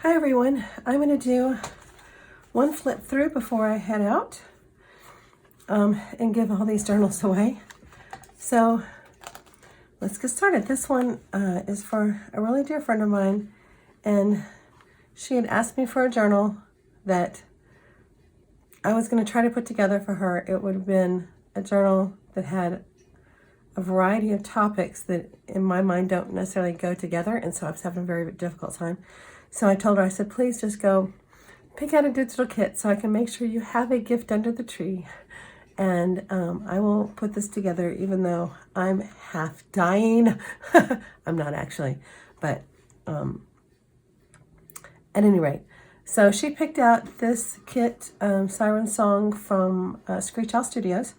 Hi everyone, I'm going to do one flip through before I head out and give all these journals away. So let's get started. This one is for a really dear friend of mine, and she had asked me for a journal that I was going to try to put together for her. It would have been a journal that had a variety of topics that in my mind don't necessarily go together, and so I was having a very difficult time. So I told her, I said, please just go pick out a digital kit so I can make sure you have a gift under the tree. And I will put this together even though I'm half dying. I'm not actually, but at any rate. So she picked out this kit, Siren song from Screech Owl Studios,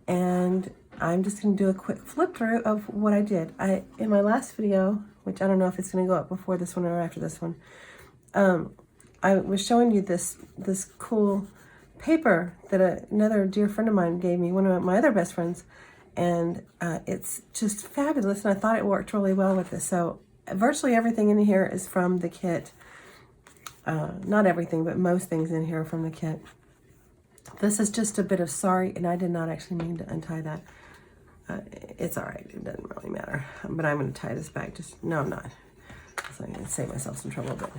and I'm just going to do a quick flip through of what I did. In my last video, which I don't know if it's going to go up before this one or after this one, I was showing you this cool paper that another dear friend of mine gave me, one of my other best friends, and it's just fabulous, and I thought it worked really well with this. So virtually everything in here is from the kit. Not everything, but most things in here are from the kit. This is just a bit of sorry, and I did not actually mean to untie that. It's all right. It doesn't really matter. But I'm going to tie this back. No, I'm not. So I'm going to save myself some trouble. But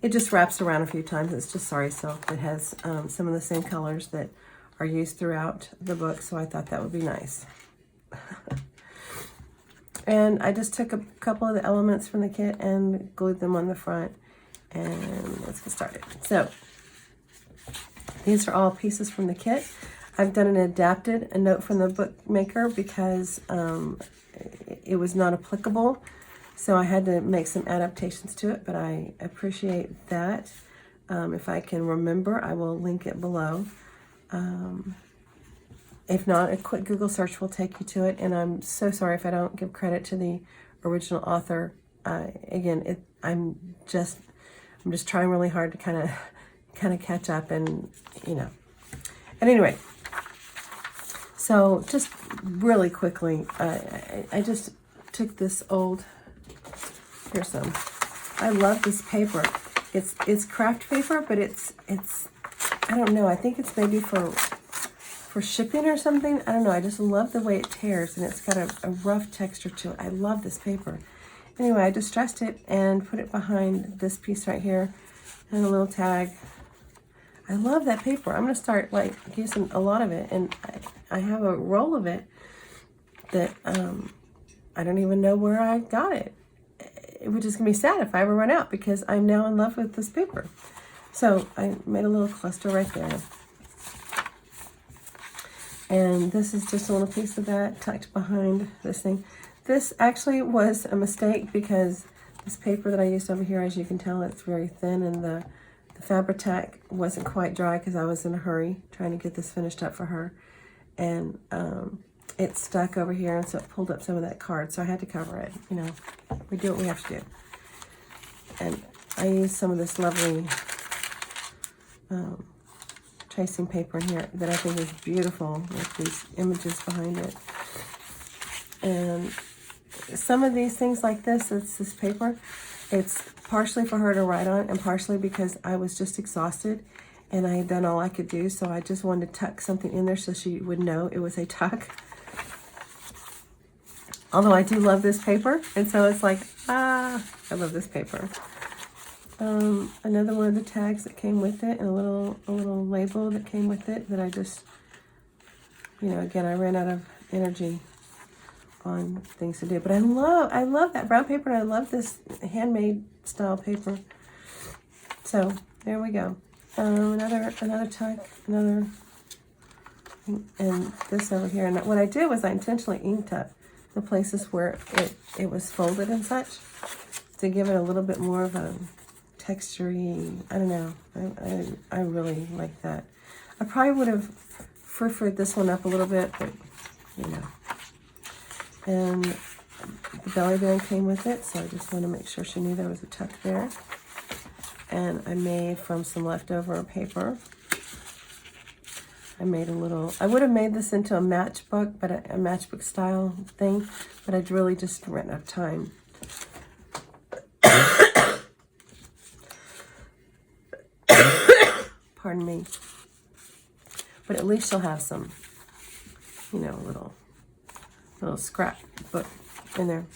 it just wraps around a few times. It's just sorry silk that has some of the same colors that are used throughout the book. So I thought that would be nice. And I just took a couple of the elements from the kit and glued them on the front. And let's get started. So these are all pieces from the kit. I've done a note from the bookmaker because it was not applicable. So I had to make some adaptations to it, but I appreciate that. If I can remember, I will link it below. If not, a quick Google search will take you to it. And I'm so sorry if I don't give credit to the original author. Again, I'm just trying really hard to kind of catch up, and at any rate. So just really quickly, I just took this old, here's some. I love this paper. It's craft paper, but it's I don't know, I think it's maybe for shipping or something. I don't know, I just love the way it tears, and it's got a rough texture to it. I love this paper. Anyway, I distressed it and put it behind this piece right here and a little tag. I love that paper. I'm going to start using a lot of it, and I have a roll of it that I don't even know where I got it. Which is going to be sad if I ever run out, because I'm now in love with this paper. So I made a little cluster right there. And this is just a little piece of that tucked behind this thing. This actually was a mistake because this paper that I used over here, as you can tell, it's very thin, and the Fabri-Tac wasn't quite dry because I was in a hurry trying to get this finished up for her. And it stuck over here, and so it pulled up some of that card, so I had to cover it. We do what we have to do. And I used some of this lovely tracing paper in here that I think is beautiful with these images behind it. And some of these things like this, it's this paper, it's partially for her to write on and partially because I was just exhausted and I had done all I could do, so I just wanted to tuck something in there so she would know it was a tuck. Although I do love this paper, and so it's like, I love this paper. Another one of the tags that came with it, and a little label that came with it that I just, again, I ran out of energy on things to do. But I love that brown paper, and I love this handmade style paper. So there we go. Another tuck, and this over here. And what I did was I intentionally inked up the places where it was folded and such to give it a little bit more of a textury, I don't know. I really like that. I probably would have free-freed this one up a little bit, but And the belly band came with it, so I just want to make sure she knew there was a tuck there. And I made from some leftover paper, I would have made this into a matchbook, but a matchbook style thing, but I'd really just ran out of time. pardon me. But at least she'll have some, you know, little scrap book in there.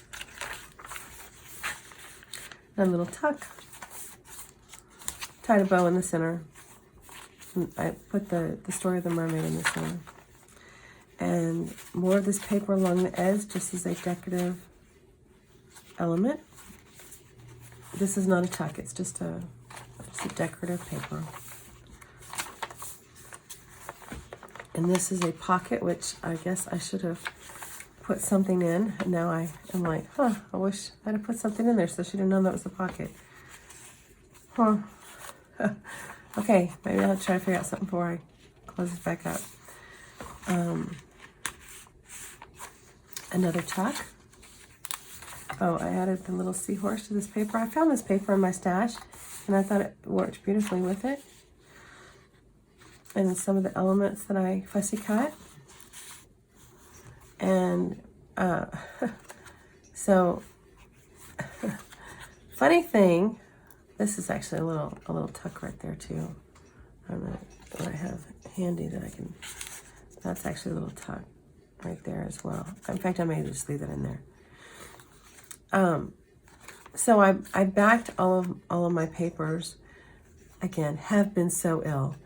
And a little tuck. Tied a bow in the center. And I put the story of the mermaid in the center. And more of this paper along the edge, just as a decorative element. This is not a tuck, it's just a decorative paper. And this is a pocket, which I guess I should have put something in. And now I am like, I wish I'd have put something in there so she'd have known that was a pocket. Okay, maybe I'll try to figure out something before I close this back up. Another tuck. Oh, I added the little seahorse to this paper. I found this paper in my stash, and I thought it worked beautifully with it. And some of the elements that I fussy cut. And so, funny thing, this is actually a little tuck right there too. I don't know what I have handy that I can. That's actually a little tuck right there as well. In fact, I may just leave that in there. So I backed all of my papers. Again, have been so ill,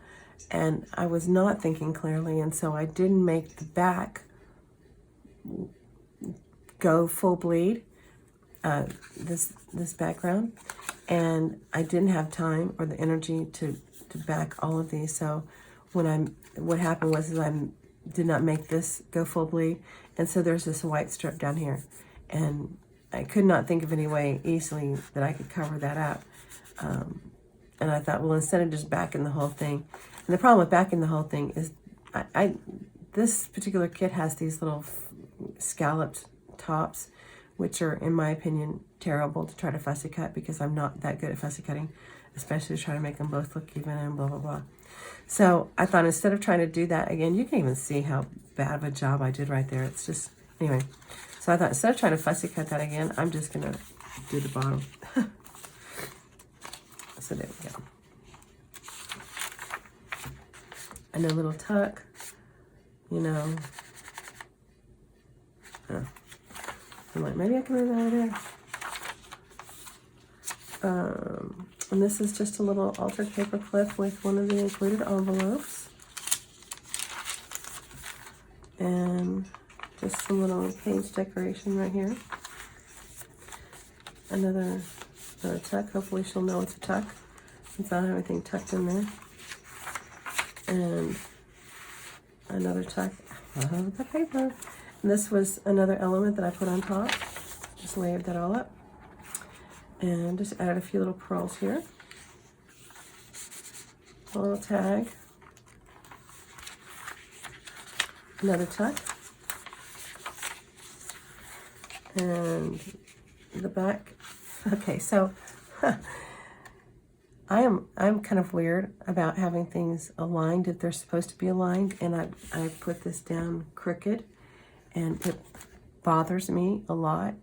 and I was not thinking clearly, and so I didn't make the back go full bleed. This background, and I didn't have time or the energy to back all of these. So what happened was I did not make this go full bleed, and so there's this white strip down here, and I could not think of any way easily that I could cover that up. And I thought, well, instead of just backing the whole thing, and the problem with backing the whole thing is this particular kit has these little scalloped tops, which are, in my opinion, terrible to try to fussy cut because I'm not that good at fussy cutting, especially to try to make them both look even and blah, blah, blah. So I thought instead of trying to do that again, you can even see how bad of a job I did right there. It's just, anyway. So I thought instead of trying to fussy cut that again, I'm just going to do the bottom. So there we go. And a little tuck, you know. I'm like, maybe I can move that over there. And this is just a little altered paper clip with one of the included envelopes. And just some little page decoration right here. Another tuck. Hopefully she'll know it's a tuck since I don't have anything tucked in there. And another tuck of the paper. And this was another element that I put on top. Just layered that all up. And just added a few little pearls here. A little tag. Another tuck. And the back. Okay, so I'm kind of weird about having things aligned if they're supposed to be aligned, and I put this down crooked, and it bothers me a lot.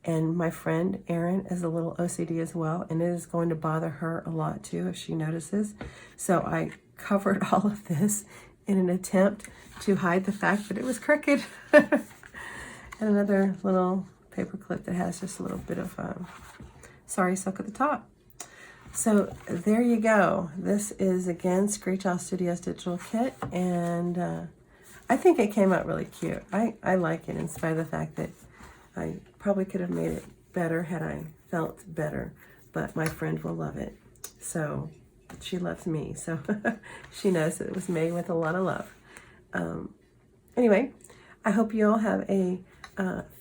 And my friend Erin is a little OCD as well, and it is going to bother her a lot too if she notices. So I covered all of this in an attempt to hide the fact that it was crooked. And another little paper clip that has just a little bit of sari silk at the top. So there you go. This is, again, Screech Owl Studios digital kit, and I think it came out really cute. I like it in spite of the fact that I probably could have made it better had I felt better, but my friend will love it. So she loves me, so she knows that it was made with a lot of love. Anyway, I hope you all have a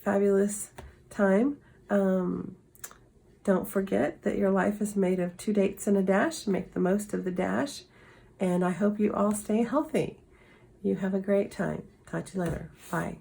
fabulous time. Don't forget that your life is made of 2 dates and a dash. Make the most of the dash, and I hope you all stay healthy. You have a great time. Talk to you later. Bye.